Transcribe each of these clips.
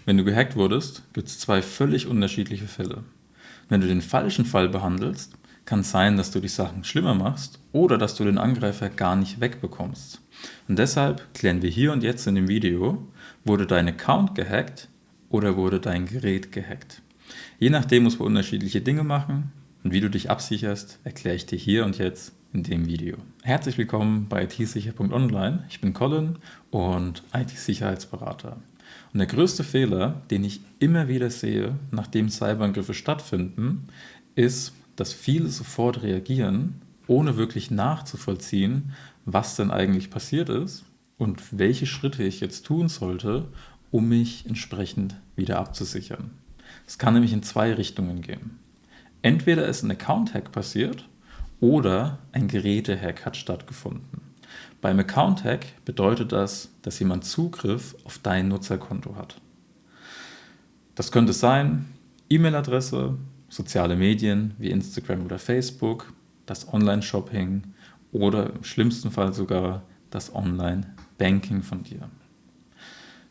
Wenn du gehackt wurdest, gibt es zwei völlig unterschiedliche Fälle. Wenn du den falschen Fall behandelst, kann es sein, dass du die Sachen schlimmer machst oder dass du den Angreifer gar nicht wegbekommst. Und deshalb klären wir hier und jetzt in dem Video, wurde dein Account gehackt oder wurde dein Gerät gehackt. Je nachdem muss man unterschiedliche Dinge machen und wie du dich absicherst, erkläre ich dir hier und jetzt in dem Video. Herzlich willkommen bei it-sicher.online. Ich bin Colin und IT-Sicherheitsberater. Und der größte Fehler, den ich immer wieder sehe, nachdem Cyberangriffe stattfinden, ist, dass viele sofort reagieren, ohne wirklich nachzuvollziehen, was denn eigentlich passiert ist und welche Schritte ich jetzt tun sollte, um mich entsprechend wieder abzusichern. Es kann nämlich in zwei Richtungen gehen. Entweder ist ein Account-Hack passiert oder ein Geräte-Hack hat stattgefunden. Beim Account-Hack bedeutet das, dass jemand Zugriff auf dein Nutzerkonto hat. Das könnte sein E-Mail-Adresse, soziale Medien wie Instagram oder Facebook, das Online-Shopping oder im schlimmsten Fall sogar das Online-Banking von dir.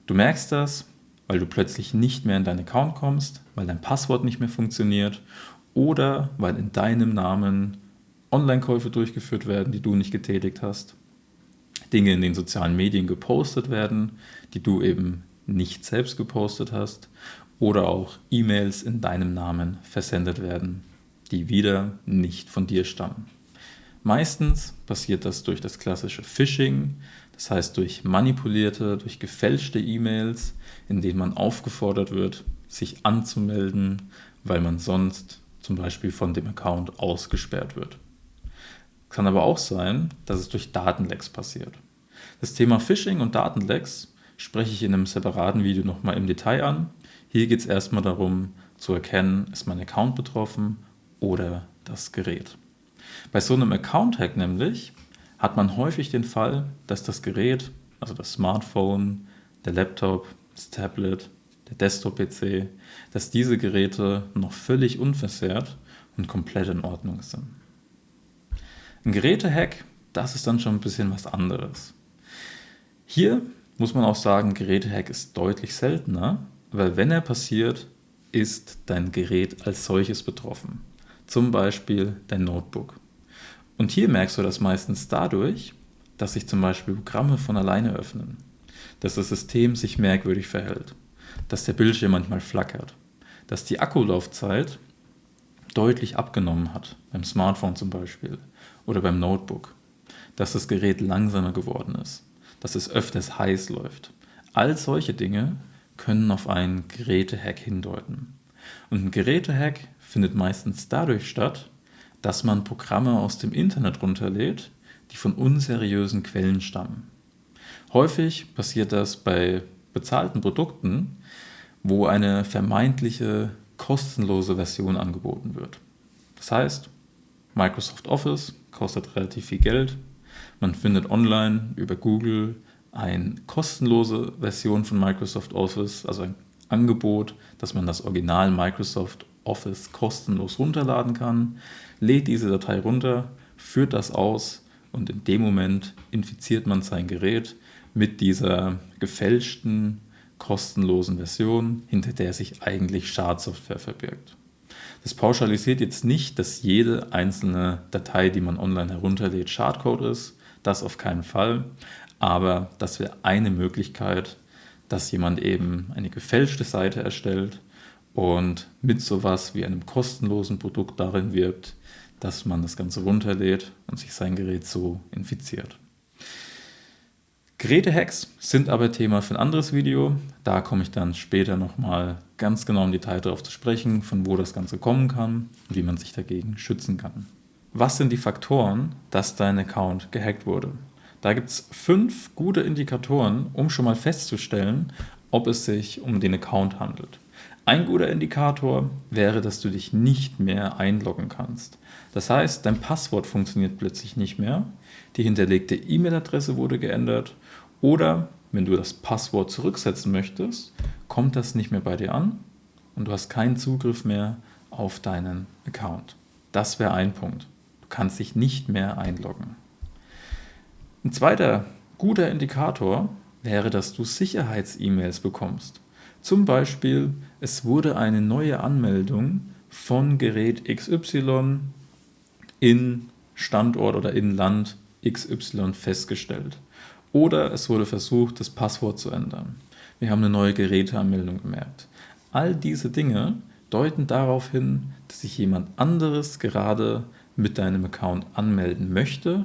Du merkst das, weil du plötzlich nicht mehr in deinen Account kommst, weil dein Passwort nicht mehr funktioniert oder weil in deinem Namen Online-Käufe durchgeführt werden, die du nicht getätigt hast, Dinge in den sozialen Medien gepostet werden, die du eben nicht selbst gepostet hast oder auch E-Mails in deinem Namen versendet werden, die wieder nicht von dir stammen. Meistens passiert das durch das klassische Phishing, das heißt durch manipulierte, durch gefälschte E-Mails, in denen man aufgefordert wird, sich anzumelden, weil man sonst zum Beispiel von dem Account ausgesperrt wird. Kann aber auch sein, dass es durch Datenlecks passiert. Das Thema Phishing und Datenlecks spreche ich in einem separaten Video nochmal im Detail an. Hier geht es erstmal darum zu erkennen, ist mein Account betroffen oder das Gerät. Bei so einem Account-Hack nämlich hat man häufig den Fall, dass das Gerät, also das Smartphone, der Laptop, das Tablet, der Desktop-PC, dass diese Geräte noch völlig unversehrt und komplett in Ordnung sind. Ein Gerätehack, das ist dann schon ein bisschen was anderes. Hier muss man auch sagen, Gerätehack ist deutlich seltener, weil wenn er passiert, ist dein Gerät als solches betroffen. Zum Beispiel dein Notebook. Und hier merkst du das meistens dadurch, dass sich zum Beispiel Programme von alleine öffnen, dass das System sich merkwürdig verhält, dass der Bildschirm manchmal flackert, dass die Akkulaufzeit deutlich abgenommen hat, beim Smartphone zum Beispiel oder beim Notebook, dass das Gerät langsamer geworden ist, dass es öfters heiß läuft. All solche Dinge können auf einen Gerätehack hindeuten. Und ein Gerätehack findet meistens dadurch statt, dass man Programme aus dem Internet runterlädt, die von unseriösen Quellen stammen. Häufig passiert das bei bezahlten Produkten, wo eine vermeintliche kostenlose Version angeboten wird. Das heißt, Microsoft Office kostet relativ viel Geld. Man findet online über Google eine kostenlose Version von Microsoft Office, also ein Angebot, dass man das Original Microsoft Office kostenlos runterladen kann, lädt diese Datei runter, führt das aus und in dem Moment infiziert man sein Gerät mit dieser gefälschten, kostenlosen Version, hinter der sich eigentlich Schadsoftware verbirgt. Das pauschalisiert jetzt nicht, dass jede einzelne Datei, die man online herunterlädt, Schadcode ist. Das auf keinen Fall. Aber das wäre eine Möglichkeit, dass jemand eben eine gefälschte Seite erstellt und mit sowas wie einem kostenlosen Produkt darin wirbt, dass man das Ganze runterlädt und sich sein Gerät so infiziert. Gerätehacks sind aber Thema für ein anderes Video. Da komme ich dann später nochmal ganz genau im Detail darauf zu sprechen, von wo das Ganze kommen kann und wie man sich dagegen schützen kann. Was sind die Faktoren, dass dein Account gehackt wurde? Da gibt es 5 gute Indikatoren, um schon mal festzustellen, ob es sich um den Account handelt. Ein guter Indikator wäre, dass du dich nicht mehr einloggen kannst. Das heißt, dein Passwort funktioniert plötzlich nicht mehr, die hinterlegte E-Mail-Adresse wurde geändert oder wenn du das Passwort zurücksetzen möchtest, kommt das nicht mehr bei dir an und du hast keinen Zugriff mehr auf deinen Account. Das wäre ein Punkt. Du kannst dich nicht mehr einloggen. Ein zweiter guter Indikator wäre, dass du Sicherheits-E-Mails bekommst. Zum Beispiel, es wurde eine neue Anmeldung von Gerät XY in Standort oder in Land XY festgestellt. Oder es wurde versucht, das Passwort zu ändern. Wir haben eine neue Geräteanmeldung gemerkt. All diese Dinge deuten darauf hin, dass sich jemand anderes gerade mit deinem Account anmelden möchte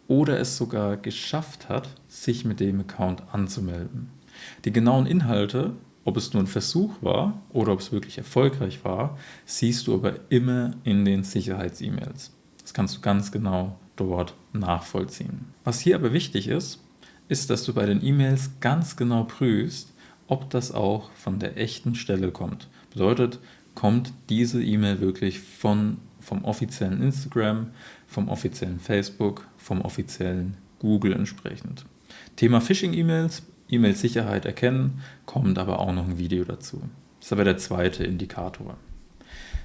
oder es sogar geschafft hat, sich mit dem Account anzumelden. Die genauen Inhalte, ob es nur ein Versuch war oder ob es wirklich erfolgreich war, siehst du aber immer in den Sicherheits-E-Mails. Das kannst du ganz genau dort nachvollziehen. Was hier aber wichtig ist, dass du bei den E-Mails ganz genau prüfst, ob das auch von der echten Stelle kommt. Bedeutet, kommt diese E-Mail wirklich vom offiziellen Instagram, vom offiziellen Facebook, vom offiziellen Google entsprechend. Thema Phishing-E-Mails, E-Mail-Sicherheit erkennen, kommt aber auch noch ein Video dazu. Das ist aber der zweite Indikator.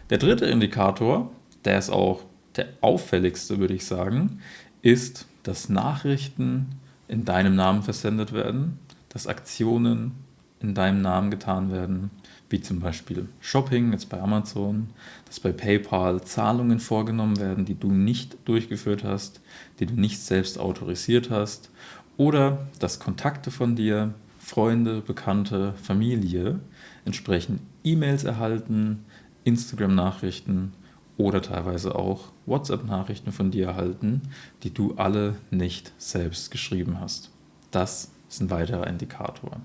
Der dritte Indikator, der ist auch der auffälligste, würde ich sagen, ist, dass Nachrichten in deinem Namen versendet werden, dass Aktionen in deinem Namen getan werden, wie zum Beispiel Shopping, jetzt bei Amazon, dass bei PayPal Zahlungen vorgenommen werden, die du nicht durchgeführt hast, die du nicht selbst autorisiert hast, oder dass Kontakte von dir, Freunde, Bekannte, Familie entsprechend E-Mails erhalten, Instagram-Nachrichten oder teilweise auch WhatsApp-Nachrichten von dir erhalten, die du alle nicht selbst geschrieben hast. Das ist ein weiterer Indikator.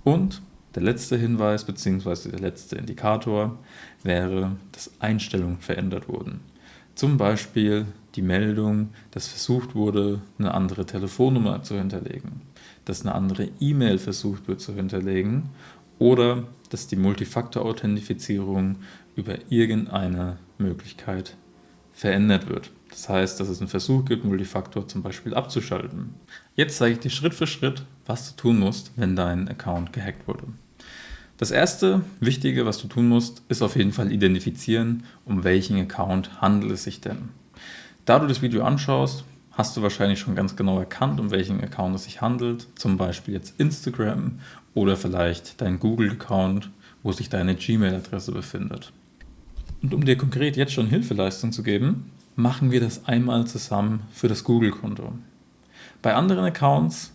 Und der letzte Hinweis bzw. der letzte Indikator wäre, dass Einstellungen verändert wurden. Zum Beispiel die Meldung, dass versucht wurde, eine andere Telefonnummer zu hinterlegen, dass eine andere E-Mail versucht wird zu hinterlegen oder dass die Multifaktor-Authentifizierung über irgendeine Möglichkeit verändert wird. Das heißt, dass es einen Versuch gibt, Multifaktor zum Beispiel abzuschalten. Jetzt zeige ich dir Schritt für Schritt, was du tun musst, wenn dein Account gehackt wurde. Das erste Wichtige, was du tun musst, ist auf jeden Fall identifizieren, um welchen Account handelt es sich denn. Da du das Video anschaust, hast du wahrscheinlich schon ganz genau erkannt, um welchen Account es sich handelt. Zum Beispiel jetzt Instagram oder vielleicht dein Google-Account, wo sich deine Gmail-Adresse befindet. Und um dir konkret jetzt schon Hilfeleistung zu geben, machen wir das einmal zusammen für das Google-Konto. Bei anderen Accounts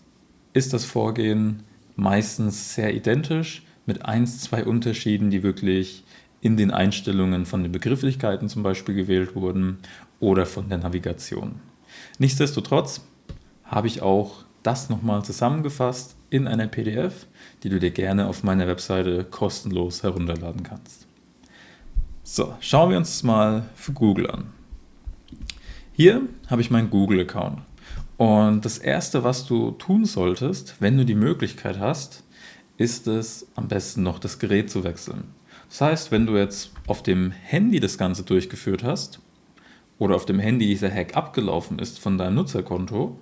ist das Vorgehen meistens sehr identisch, mit 1-2 Unterschieden, die wirklich in den Einstellungen von den Begrifflichkeiten zum Beispiel gewählt wurden oder von der Navigation. Nichtsdestotrotz habe ich auch das nochmal zusammengefasst in einer PDF, die du dir gerne auf meiner Webseite kostenlos herunterladen kannst. So, schauen wir uns das mal für Google an. Hier habe ich meinen Google-Account. Und das Erste, was du tun solltest, wenn du die Möglichkeit hast, ist es am besten noch das Gerät zu wechseln. Das heißt, wenn du jetzt auf dem Handy das Ganze durchgeführt hast oder auf dem Handy dieser Hack abgelaufen ist von deinem Nutzerkonto,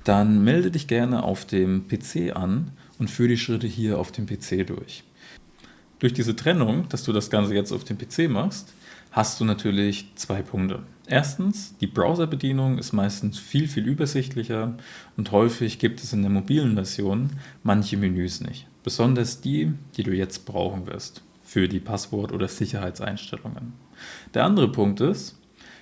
dann melde dich gerne auf dem PC an und führe die Schritte hier auf dem PC durch. Durch diese Trennung, dass du das Ganze jetzt auf dem PC machst, hast du natürlich 2 Punkte. Erstens, die Browserbedienung ist meistens viel, viel übersichtlicher und häufig gibt es in der mobilen Version manche Menüs nicht. Besonders die du jetzt brauchen wirst für die Passwort- oder Sicherheitseinstellungen. Der andere Punkt ist,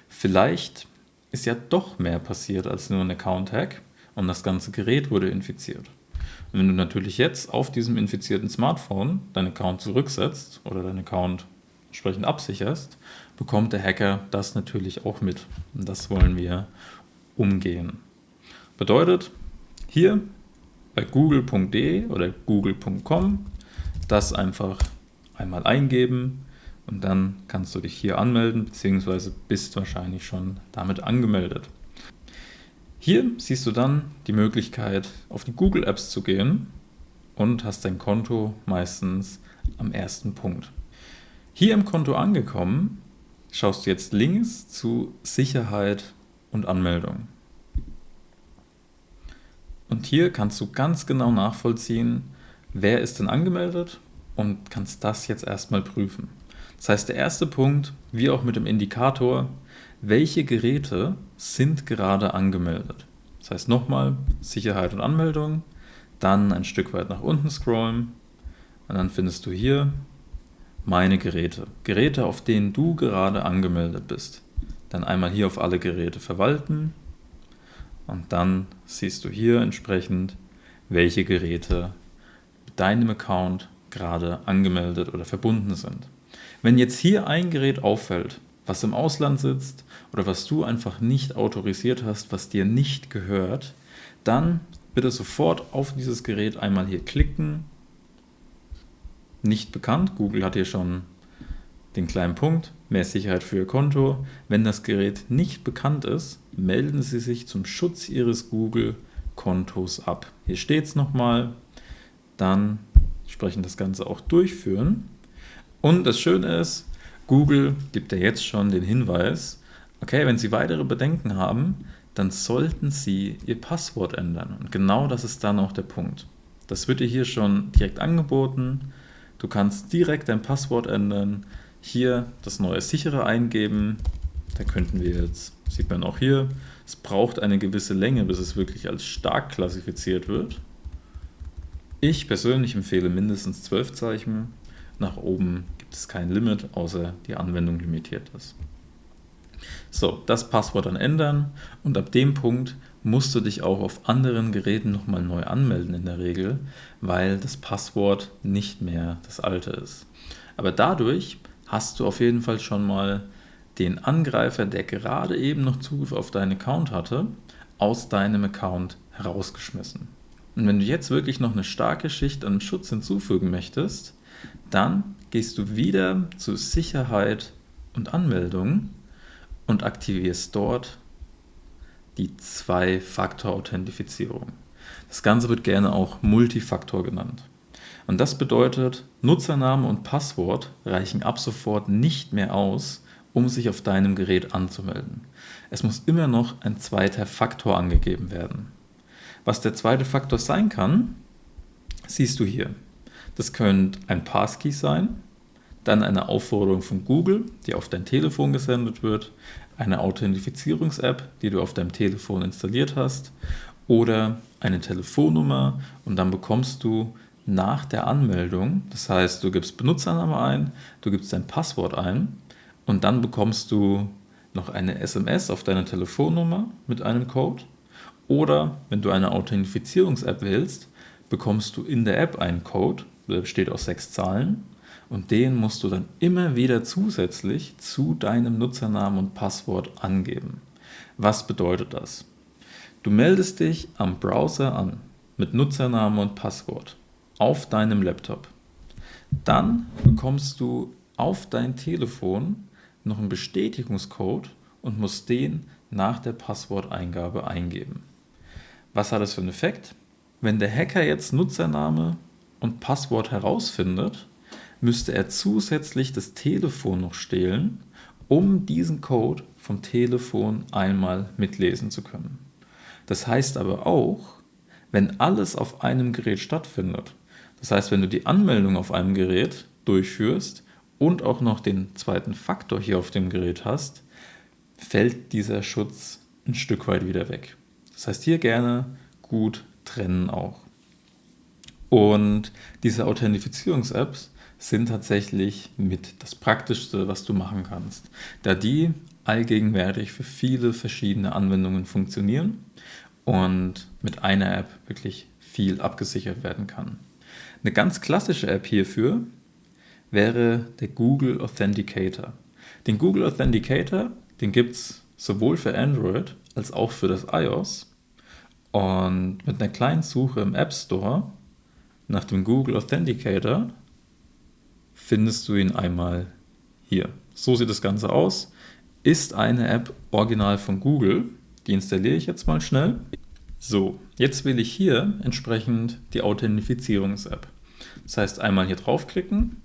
vielleicht ist ja doch mehr passiert als nur ein Account-Hack und das ganze Gerät wurde infiziert. Und wenn du natürlich jetzt auf diesem infizierten Smartphone deinen Account zurücksetzt oder deinen Account entsprechend absicherst, bekommt der Hacker das natürlich auch mit. Und das wollen wir umgehen. Bedeutet, hier bei google.de oder google.com das einfach einmal eingeben und dann kannst du dich hier anmelden, beziehungsweise bist wahrscheinlich schon damit angemeldet. Hier siehst du dann die Möglichkeit, auf die Google Apps zu gehen und hast dein Konto meistens am ersten Punkt. Hier im Konto angekommen, schaust du jetzt links zu Sicherheit und Anmeldung. Und hier kannst du ganz genau nachvollziehen, wer ist denn angemeldet und kannst das jetzt erstmal prüfen. Das heißt, der erste Punkt, wie auch mit dem Indikator, welche Geräte sind gerade angemeldet. Das heißt nochmal Sicherheit und Anmeldung, dann ein Stück weit nach unten scrollen Und dann findest du hier meine Geräte. Geräte, auf denen du gerade angemeldet bist. Dann einmal hier auf alle Geräte verwalten und dann siehst du hier entsprechend, welche Geräte mit deinem Account gerade angemeldet oder verbunden sind. Wenn jetzt hier ein Gerät auffällt, was im Ausland sitzt oder was du einfach nicht autorisiert hast, was dir nicht gehört, dann bitte sofort auf dieses Gerät einmal hier klicken. Nicht bekannt, Google hat hier schon den kleinen Punkt, mehr Sicherheit für Ihr Konto. Wenn das Gerät nicht bekannt ist, melden Sie sich zum Schutz Ihres Google-Kontos ab. Hier steht es nochmal, dann entsprechend das Ganze auch durchführen. Und das Schöne ist, Google gibt ja jetzt schon den Hinweis, okay, wenn Sie weitere Bedenken haben, dann sollten Sie Ihr Passwort ändern. Und genau das ist dann auch der Punkt. Das wird dir hier schon direkt angeboten. Du kannst direkt dein Passwort ändern, hier das neue sichere eingeben. Da könnten wir jetzt, sieht man auch hier, es braucht eine gewisse Länge, bis es wirklich als stark klassifiziert wird. Ich persönlich empfehle mindestens 12 Zeichen. Nach oben gibt es kein Limit, außer die Anwendung limitiert ist. So, das Passwort dann ändern und ab dem Punkt musst du dich auch auf anderen Geräten nochmal neu anmelden in der Regel, weil das Passwort nicht mehr das alte ist. Aber dadurch hast du auf jeden Fall schon mal den Angreifer, der gerade eben noch Zugriff auf deinen Account hatte, aus deinem Account herausgeschmissen. Und wenn du jetzt wirklich noch eine starke Schicht an Schutz hinzufügen möchtest, dann gehst du wieder zu Sicherheit und Anmeldung und aktivierst dort die Zwei-Faktor-Authentifizierung. Das Ganze wird gerne auch Multifaktor genannt. Und das bedeutet, Nutzername und Passwort reichen ab sofort nicht mehr aus, um sich auf deinem Gerät anzumelden. Es muss immer noch ein zweiter Faktor angegeben werden. Was der zweite Faktor sein kann, siehst du hier. Das könnte ein Passkey sein, dann eine Aufforderung von Google, die auf dein Telefon gesendet wird, eine Authentifizierungs-App, die du auf deinem Telefon installiert hast, oder eine Telefonnummer und dann bekommst du nach der Anmeldung, das heißt, du gibst Benutzername ein, du gibst dein Passwort ein und dann bekommst du noch eine SMS auf deine Telefonnummer mit einem Code oder wenn du eine Authentifizierungs-App wählst, bekommst du in der App einen Code, der besteht aus 6 Zahlen und den musst du dann immer wieder zusätzlich zu deinem Nutzernamen und Passwort angeben. Was bedeutet das? Du meldest dich am Browser an mit Nutzernamen und Passwort auf deinem Laptop. Dann bekommst du auf dein Telefon noch einen Bestätigungscode und musst den nach der Passworteingabe eingeben. Was hat das für einen Effekt? Wenn der Hacker jetzt Nutzername und Passwort herausfindet, müsste er zusätzlich das Telefon noch stehlen, um diesen Code vom Telefon einmal mitlesen zu können. Das heißt aber auch, wenn alles auf einem Gerät stattfindet, das heißt, wenn du die Anmeldung auf einem Gerät durchführst und auch noch den zweiten Faktor hier auf dem Gerät hast, fällt dieser Schutz ein Stück weit wieder weg. Das heißt, hier gerne gut trennen auch. Und diese Authentifizierungs-Apps sind tatsächlich mit das Praktischste, was du machen kannst, da die allgegenwärtig für viele verschiedene Anwendungen funktionieren und mit einer App wirklich viel abgesichert werden kann. Eine ganz klassische App hierfür wäre der Google Authenticator. Den Google Authenticator, den gibt es sowohl für Android als auch für das iOS. Und mit einer kleinen Suche im App Store nach dem Google Authenticator findest du ihn einmal hier. So sieht das Ganze aus. Ist eine App original von Google. Die installiere ich jetzt mal schnell. So, jetzt wähle ich hier entsprechend die Authentifizierungs-App. Das heißt, einmal hier draufklicken,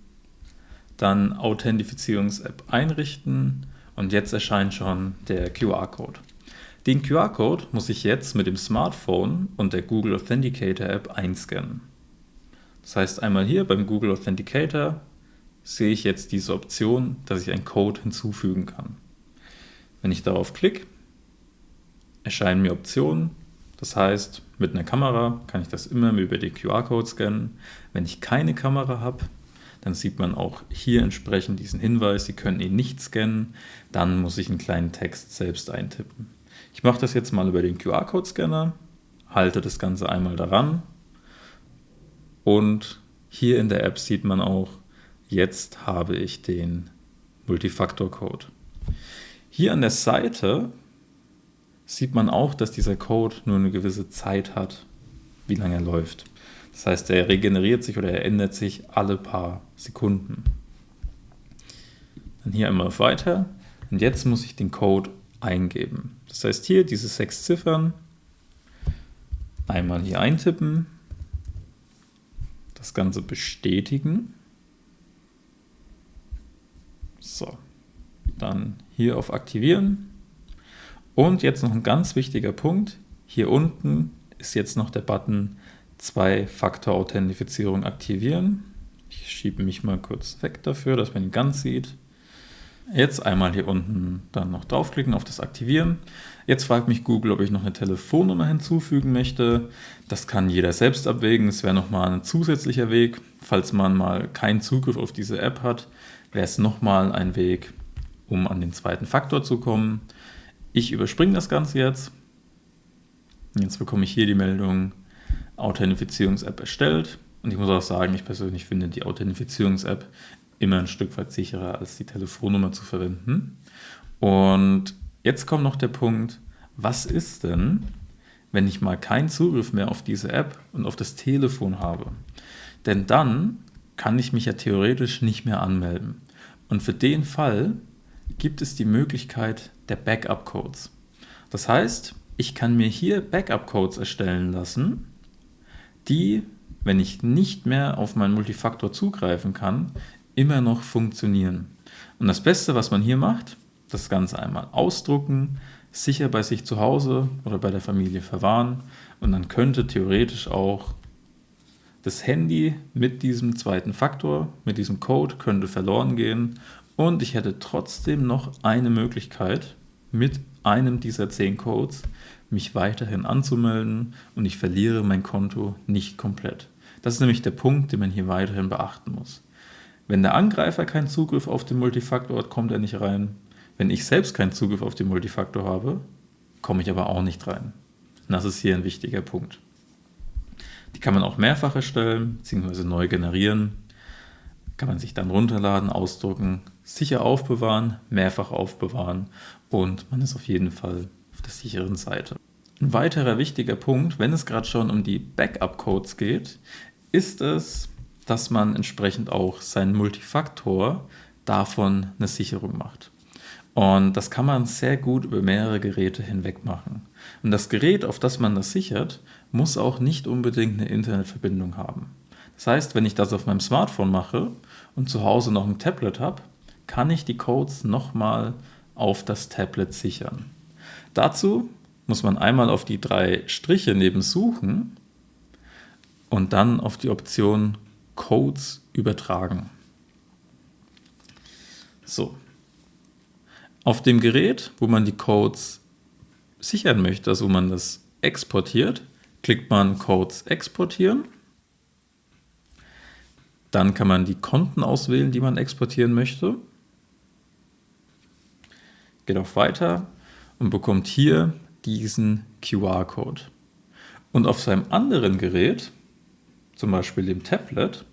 dann Authentifizierungs-App einrichten und jetzt erscheint schon der QR-Code. Den QR-Code muss ich jetzt mit dem Smartphone und der Google Authenticator App einscannen. Das heißt, einmal hier beim Google Authenticator sehe ich jetzt diese Option, dass ich einen Code hinzufügen kann. Wenn ich darauf klicke, erscheinen mir Optionen, das heißt Mit einer Kamera kann ich das immer über den QR-Code scannen. Wenn ich keine Kamera habe, dann sieht man auch hier entsprechend diesen Hinweis, Sie können ihn nicht scannen. Dann muss ich einen kleinen Text selbst eintippen. Ich mache das jetzt mal über den QR-Code-Scanner, halte das Ganze einmal daran und hier in der App sieht man auch, jetzt habe ich den Multifaktor-Code. Hier an der Seite sieht man auch, dass dieser Code nur eine gewisse Zeit hat, wie lange er läuft. Das heißt, er regeneriert sich oder er ändert sich alle paar Sekunden. Dann hier einmal auf Weiter und jetzt muss ich den Code eingeben. Das heißt, hier diese 6 Ziffern einmal hier eintippen, das Ganze bestätigen. So, dann hier auf Aktivieren. Und jetzt noch ein ganz wichtiger Punkt. Hier unten ist jetzt noch der Button 2-Faktor-Authentifizierung aktivieren. Ich schiebe mich mal kurz weg dafür, dass man ihn ganz sieht. Jetzt einmal hier unten dann noch draufklicken auf das Aktivieren. Jetzt fragt mich Google, ob ich noch eine Telefonnummer hinzufügen möchte. Das kann jeder selbst abwägen. Es wäre nochmal ein zusätzlicher Weg. Falls man mal keinen Zugriff auf diese App hat, wäre es nochmal ein Weg, um an den zweiten Faktor zu kommen. Ich überspringe das Ganze jetzt. Jetzt bekomme ich hier die Meldung, Authentifizierungs-App erstellt. Und ich muss auch sagen, ich persönlich finde die Authentifizierungs-App immer ein Stück weit sicherer, als die Telefonnummer zu verwenden. Und jetzt kommt noch der Punkt, was ist denn, wenn ich mal keinen Zugriff mehr auf diese App und auf das Telefon habe? Denn dann kann ich mich ja theoretisch nicht mehr anmelden. Und für den Fall gibt es die Möglichkeit der Backup-Codes. Das heißt, ich kann mir hier Backup-Codes erstellen lassen, die, wenn ich nicht mehr auf meinen Multifaktor zugreifen kann, immer noch funktionieren. Und das Beste, was man hier macht, das Ganze einmal ausdrucken, sicher bei sich zu Hause oder bei der Familie verwahren und dann könnte theoretisch auch das Handy mit diesem zweiten Faktor, mit diesem Code, könnte verloren gehen und ich hätte trotzdem noch eine Möglichkeit, mit einem dieser 10 Codes mich weiterhin anzumelden und ich verliere mein Konto nicht komplett. Das ist nämlich der Punkt, den man hier weiterhin beachten muss. Wenn der Angreifer keinen Zugriff auf den Multifaktor hat, kommt er nicht rein. Wenn ich selbst keinen Zugriff auf den Multifaktor habe, komme ich aber auch nicht rein. Und das ist hier ein wichtiger Punkt. Die kann man auch mehrfach erstellen, bzw. neu generieren. Kann man sich dann runterladen, ausdrucken, sicher aufbewahren, mehrfach aufbewahren und man ist auf jeden Fall auf der sicheren Seite. Ein weiterer wichtiger Punkt, wenn es gerade schon um die Backup-Codes geht, ist es, dass man entsprechend auch seinen Multifaktor davon eine Sicherung macht. Und das kann man sehr gut über mehrere Geräte hinweg machen. Und das Gerät, auf das man das sichert, muss auch nicht unbedingt eine Internetverbindung haben. Das heißt, wenn ich das auf meinem Smartphone mache und zu Hause noch ein Tablet habe, kann ich die Codes nochmal auf das Tablet sichern. Dazu muss man einmal auf die 3 Striche neben Suchen und dann auf die Option Codes übertragen. So. Auf dem Gerät, wo man die Codes sichern möchte, also wo man das exportiert, klickt man Codes exportieren. Dann kann man die Konten auswählen, die man exportieren möchte. Geht auf Weiter und bekommt hier diesen QR-Code. Und auf seinem anderen Gerät, zum Beispiel dem Tablet,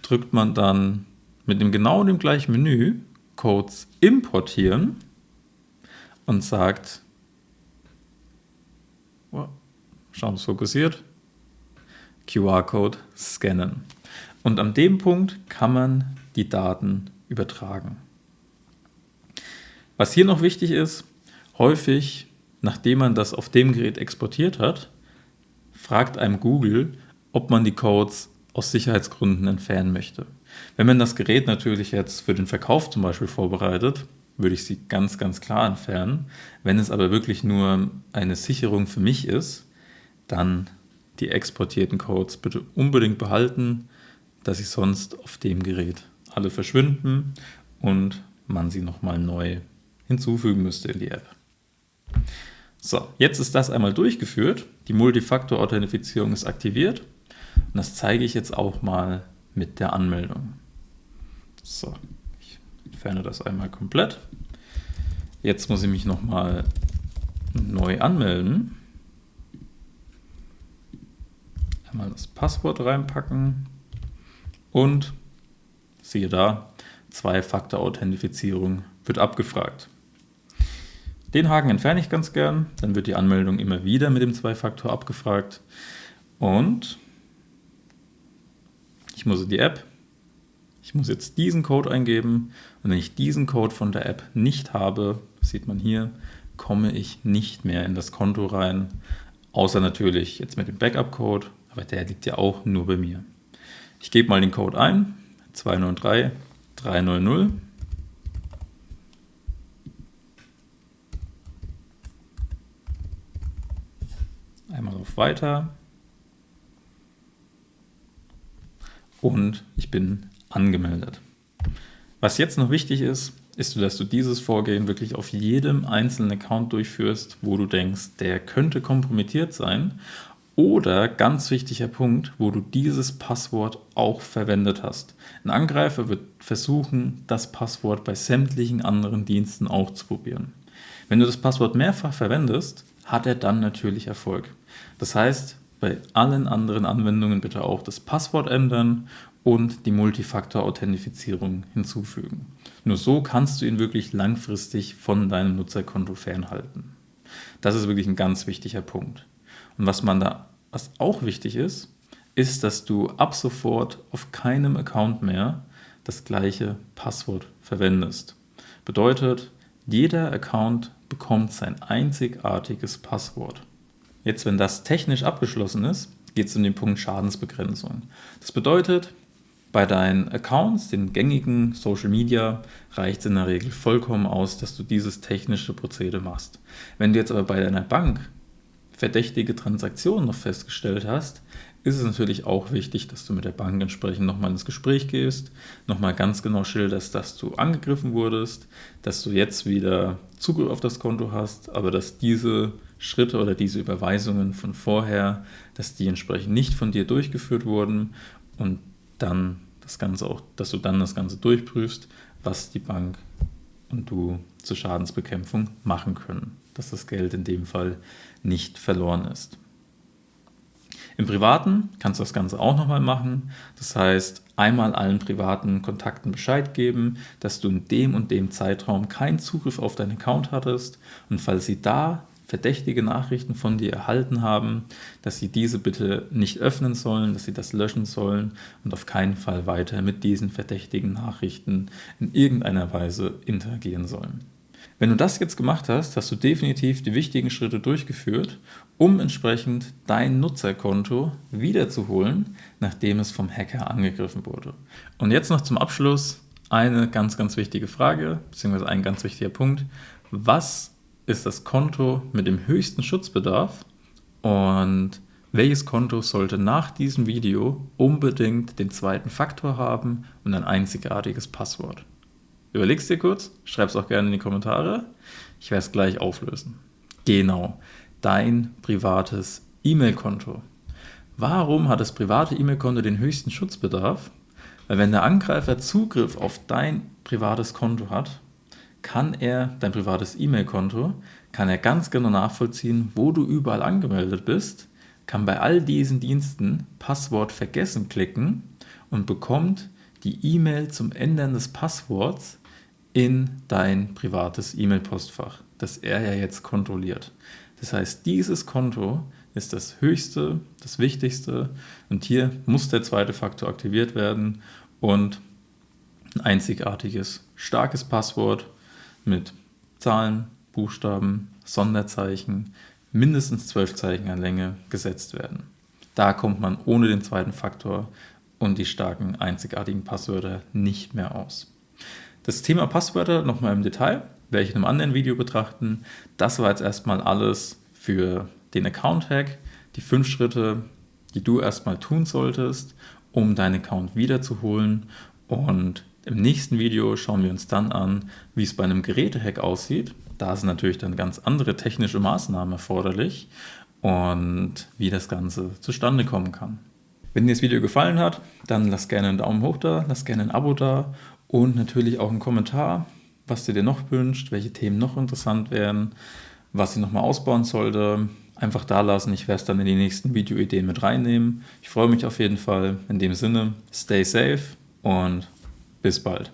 drückt man dann mit genau dem gleichen Menü Codes importieren und sagt, schauen, es fokussiert, QR-Code scannen. Und an dem Punkt kann man die Daten übertragen. Was hier noch wichtig ist, häufig, nachdem man das auf dem Gerät exportiert hat, fragt einem Google, ob man die Codes aus Sicherheitsgründen entfernen möchte. Wenn man das Gerät natürlich jetzt für den Verkauf zum Beispiel vorbereitet, würde ich sie ganz, ganz klar entfernen. Wenn es aber wirklich nur eine Sicherung für mich ist, dann die exportierten Codes bitte unbedingt behalten, dass sie sonst auf dem Gerät alle verschwinden und man sie nochmal neu hinzufügen müsste in die App. So, jetzt ist das einmal durchgeführt. Die Multifaktor-Authentifizierung ist aktiviert. Und das zeige ich jetzt auch mal mit der Anmeldung. So, ich entferne das einmal komplett. Jetzt muss ich mich nochmal neu anmelden. Einmal das Passwort reinpacken und siehe da, Zwei-Faktor-Authentifizierung wird abgefragt. Den Haken entferne ich ganz gern, dann wird die Anmeldung immer wieder mit dem Zwei-Faktor abgefragt und ich muss in die App, ich muss jetzt diesen Code eingeben und wenn ich diesen Code von der App nicht habe, sieht man hier, komme ich nicht mehr in das Konto rein, außer natürlich jetzt mit dem Backup-Code, aber der liegt ja auch nur bei mir. Ich gebe mal den Code ein, 293 390. Einmal auf Weiter und ich bin angemeldet. Was jetzt noch wichtig ist, dass du dieses Vorgehen wirklich auf jedem einzelnen Account durchführst, wo du denkst, der könnte kompromittiert sein. Oder, ganz wichtiger Punkt, wo du dieses Passwort auch verwendet hast. Ein Angreifer wird versuchen, das Passwort bei sämtlichen anderen Diensten auch zu probieren. Wenn du das Passwort mehrfach verwendest, hat er dann natürlich Erfolg. Das heißt, bei allen anderen Anwendungen bitte auch das Passwort ändern und die Multifaktor-Authentifizierung hinzufügen. Nur so kannst du ihn wirklich langfristig von deinem Nutzerkonto fernhalten. Das ist wirklich ein ganz wichtiger Punkt. Und was auch wichtig ist, dass du ab sofort auf keinem Account mehr das gleiche Passwort verwendest. Bedeutet, jeder Account bekommt sein einzigartiges Passwort. Jetzt, wenn das technisch abgeschlossen ist, geht es um den Punkt Schadensbegrenzung. Das bedeutet, bei deinen Accounts, den gängigen Social Media, reicht es in der Regel vollkommen aus, dass du dieses technische Prozedere machst. Wenn du jetzt aber bei deiner Bank verdächtige Transaktionen noch festgestellt hast, ist es natürlich auch wichtig, dass du mit der Bank entsprechend nochmal ins Gespräch gehst, nochmal ganz genau schilderst, dass du angegriffen wurdest, dass du jetzt wieder Zugriff auf das Konto hast, aber dass diese Schritte oder diese Überweisungen von vorher, dass die entsprechend nicht von dir durchgeführt wurden und dann dass du dann das Ganze durchprüfst, was die Bank und du zur Schadensbekämpfung machen können, dass das Geld in dem Fall nicht verloren ist. Im Privaten kannst du das Ganze auch nochmal machen. Das heißt, einmal allen privaten Kontakten Bescheid geben, dass du in dem und dem Zeitraum keinen Zugriff auf deinen Account hattest und falls sie da verdächtige Nachrichten von dir erhalten haben, dass sie diese bitte nicht öffnen sollen, dass sie das löschen sollen und auf keinen Fall weiter mit diesen verdächtigen Nachrichten in irgendeiner Weise interagieren sollen. Wenn du das jetzt gemacht hast, hast du definitiv die wichtigen Schritte durchgeführt, um entsprechend dein Nutzerkonto wiederzuholen, nachdem es vom Hacker angegriffen wurde. Und jetzt noch zum Abschluss eine ganz, ganz wichtige Frage, beziehungsweise ein ganz wichtiger Punkt. Was ist das Konto mit dem höchsten Schutzbedarf und welches Konto sollte nach diesem Video unbedingt den zweiten Faktor haben und ein einzigartiges Passwort? Überleg's dir kurz, schreib's auch gerne in die Kommentare. Ich werde es gleich auflösen. Genau, dein privates E-Mail-Konto. Warum hat das private E-Mail-Konto den höchsten Schutzbedarf? Weil wenn der Angreifer Zugriff auf dein privates Konto hat, kann er dein privates E-Mail-Konto, kann er ganz genau nachvollziehen, wo du überall angemeldet bist, kann bei all diesen Diensten Passwort vergessen klicken und bekommt die E-Mail zum Ändern des Passworts in dein privates E-Mail-Postfach, das er ja jetzt kontrolliert. Das heißt, dieses Konto ist das höchste, das wichtigste und hier muss der zweite Faktor aktiviert werden und ein einzigartiges, starkes Passwort mit Zahlen, Buchstaben, Sonderzeichen, mindestens 12 Zeichen an Länge gesetzt werden. Da kommt man ohne den zweiten Faktor und die starken, einzigartigen Passwörter nicht mehr aus. Das Thema Passwörter nochmal im Detail, werde ich in einem anderen Video betrachten. Das war jetzt erstmal alles für den Account-Hack, die 5 Schritte, die du erstmal tun solltest, um deinen Account wiederzuholen. Und im nächsten Video schauen wir uns dann an, wie es bei einem Gerätehack aussieht Da sind natürlich dann ganz andere technische Maßnahmen erforderlich und wie das Ganze zustande kommen kann. Wenn dir das Video gefallen hat, dann lass gerne einen Daumen hoch da, lass gerne ein Abo da und natürlich auch einen Kommentar, was du dir noch wünscht, welche Themen noch interessant wären, was ich nochmal ausbauen sollte. Einfach da lassen, ich werde es dann in die nächsten Videoideen mit reinnehmen. Ich freue mich auf jeden Fall. In dem Sinne, stay safe und bis bald.